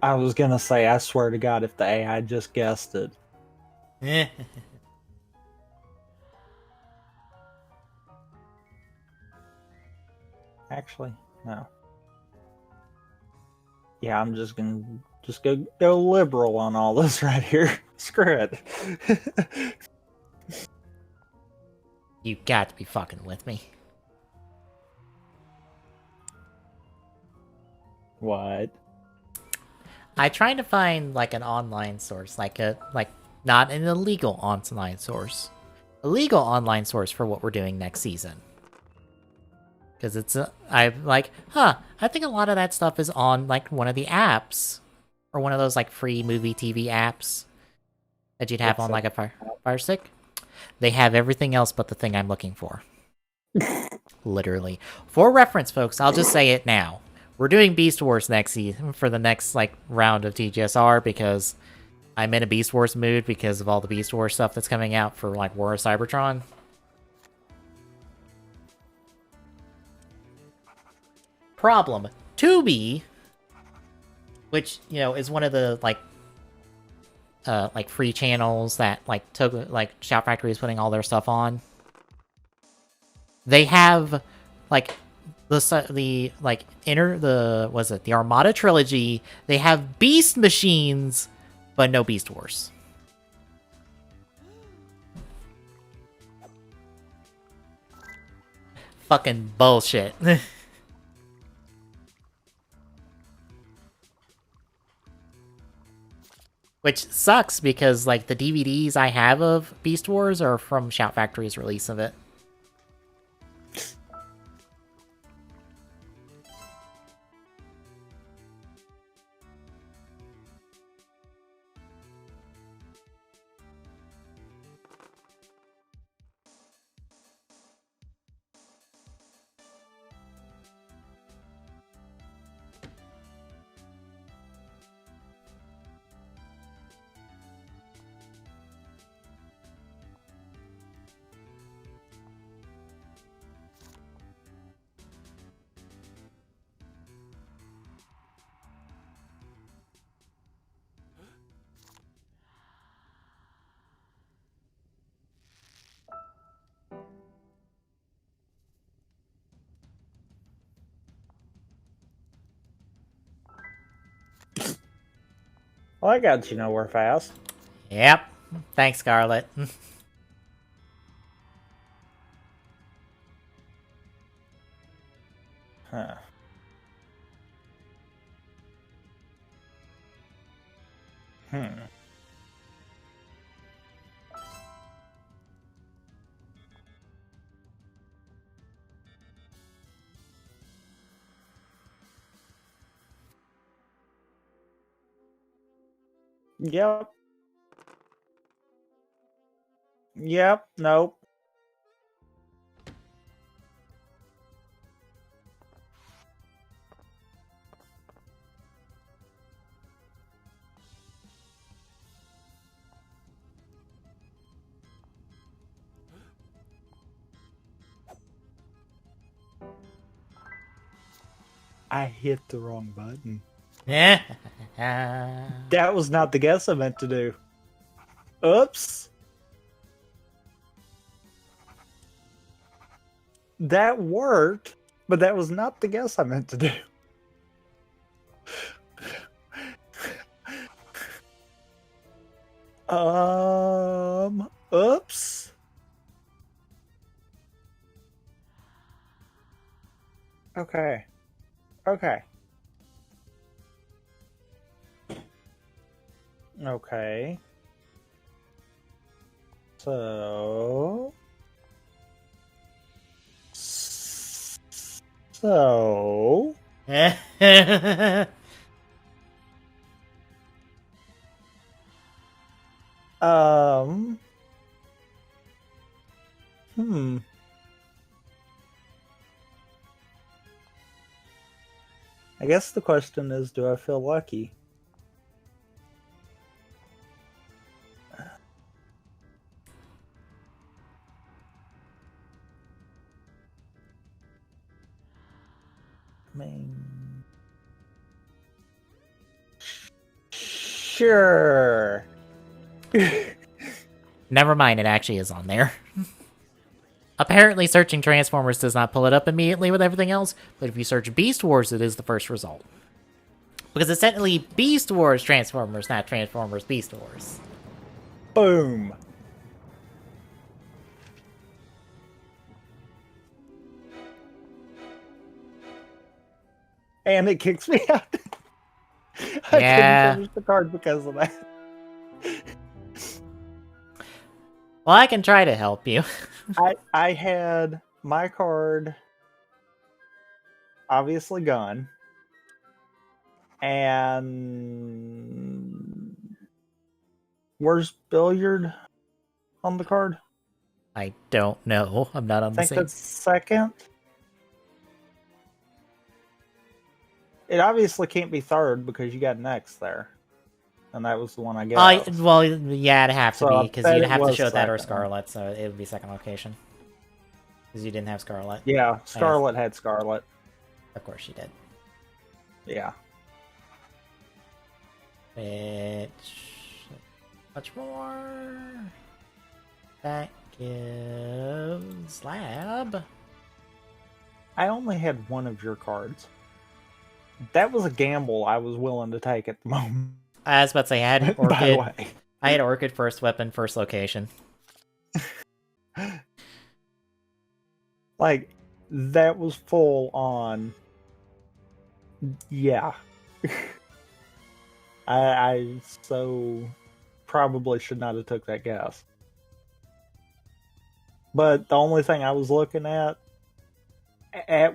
S2: I was gonna say, I swear to God, if the AI just guessed it. Actually, no. Yeah, I'm just gonna go liberal on all this right here. Screw it.
S1: You got to be fucking with me.
S2: What?
S1: I tried to find like an online source, like not an illegal online source, a legal online source for what we're doing next season. Because I'm like, I think a lot of that stuff is on like one of the apps, or one of those like free movie TV apps that you'd have
S2: It's
S1: on like a Fire Stick. They have everything else but the thing I'm looking for. Literally. For reference, folks, I'll just say it now. We're doing Beast Wars next season for the next like round of TGSR, because I'm in a Beast Wars mood because of all the Beast Wars stuff that's coming out for like War of Cybertron. Problem. Tubi, which, is one of the like free channels that Shout Factory is putting all their stuff on. They have like the Armada trilogy. They have Beast Machines, but no Beast Wars. Fucking bullshit. Which sucks, because like the DVDs I have of Beast Wars are from Shout Factory's release of it.
S2: Well, I got you nowhere fast.
S1: Yep. Thanks, Scarlet.
S2: Huh. Hmm. Yep. Yep. Nope. I hit the wrong button. That was not the guess I meant to do. Oops. That worked, but that was not the guess I meant to do. Oops. Okay. Okay. Okay. So. So. Um. Hmm. I guess the question is, do I feel lucky? I mean, sure.
S1: Never mind, it actually is on there. Apparently, searching Transformers does not pull it up immediately with everything else, but if you search Beast Wars, it is the first result. Because it's technically Beast Wars Transformers, not Transformers Beast Wars.
S2: Boom. And it kicks me out. I
S1: Yeah.
S2: couldn't finish the card because of that.
S1: Well, I can try to help you.
S2: I had my card obviously gone. And where's Billiard on the card?
S1: I don't know. I'm not on
S2: I
S1: the
S2: think
S1: same.
S2: that's second. It obviously can't be third because you got next there. And that was the one I guessed.
S1: Well, yeah, it'd have to
S2: So
S1: be,
S2: I
S1: because
S2: bet
S1: you'd
S2: it
S1: have to
S2: was
S1: show that or
S2: second.
S1: Scarlet, so it would be second location. Because you didn't have Scarlet.
S2: Yeah, Scarlet had Scarlet.
S1: Of course you did.
S2: Yeah.
S1: Which... much more... that gives... Lab...
S2: I only had one of your cards. That was a gamble I was willing to take at the moment.
S1: I was about to say, I had
S2: By the
S1: Orchid.
S2: way.
S1: I had Orchid first weapon, first location.
S2: Like, that was full on. Yeah. I so probably should not have took that guess. But the only thing I was looking at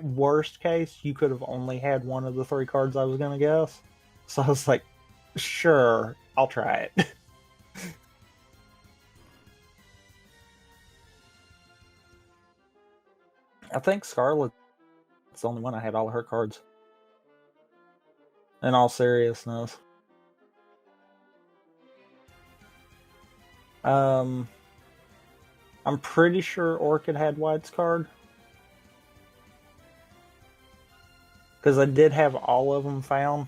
S2: worst case, you could have only had one of the three cards I was going to guess. So I was like, sure, I'll try it. I think Scarlet's the only one I had all of her cards. In all seriousness. I'm pretty sure Orchid had White's card. Because I did have all of them found.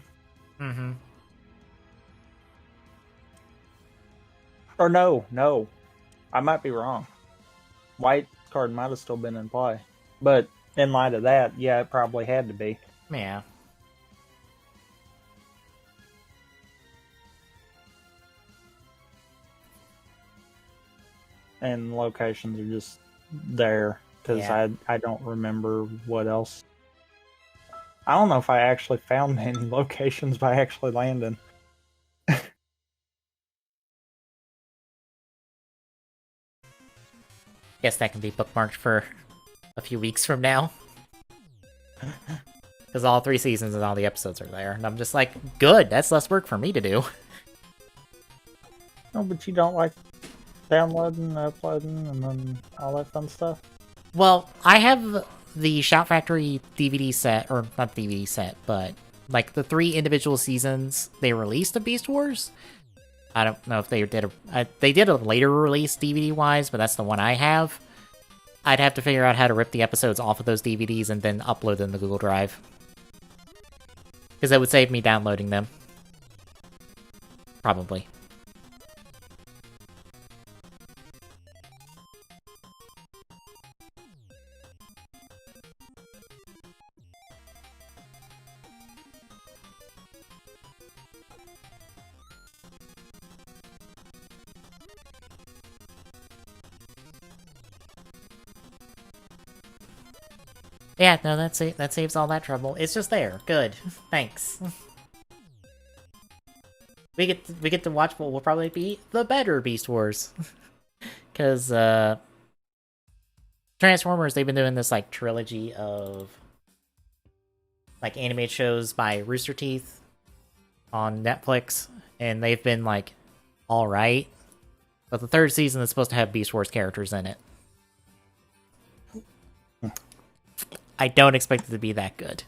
S1: Mm-hmm.
S2: Or no. I might be wrong. White's card might have still been in play. But in light of that, yeah, it probably had to be.
S1: Yeah.
S2: and locations are just there because
S1: Yeah.
S2: I don't remember what else. I don't know if I actually found any locations by actually landing.
S1: Guess that can be bookmarked for a few weeks from now. Because all 3 seasons and all the episodes are there. And I'm just like, good, that's less work for me to do.
S2: No, but you don't like downloading, uploading, and then all that fun stuff?
S1: Well, I have the Shout Factory DVD set, or not DVD set, but like the 3 individual seasons they released of Beast Wars. I don't know if they did they did a later release DVD wise, but that's the one I have. I'd have to figure out how to rip the episodes off of those DVDs and then upload them to Google Drive. Because that would save me downloading them. Probably. Yeah, no, that saves all that trouble. It's just there. Good. Thanks. We get to watch what will probably be the better Beast Wars. Cause Transformers, they've been doing this like trilogy of like animated shows by Rooster Teeth on Netflix, and they've been like alright. But the 3rd season is supposed to have Beast Wars characters in it. I don't expect it to be that good.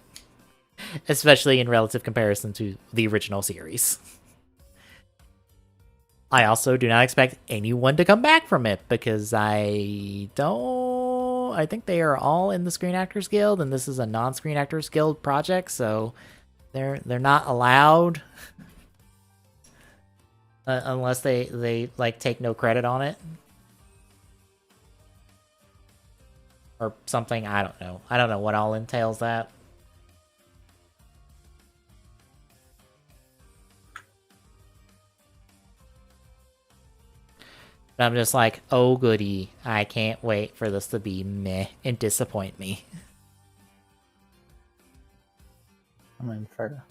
S1: Especially in relative comparison to the original series. I also do not expect anyone to come back from it, because I think they are all in the Screen Actors Guild, and this is a non-Screen Actors Guild project, so they're not allowed unless they like take no credit on it. Or something, I don't know. I don't know what all entails that. But I'm just like, oh goody, I can't wait for this to be meh and disappoint me.
S2: I mean, fair.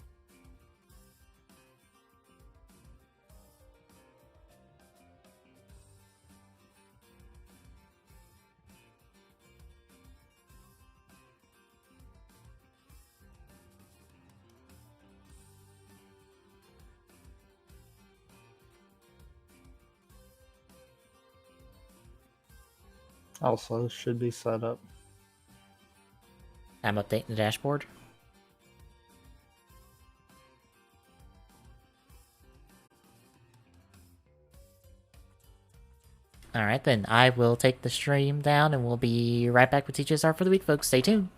S2: Also, should be set up.
S1: I'm updating the dashboard. Alright then, I will take the stream down and we'll be right back with TGSR for the week, folks. Stay tuned.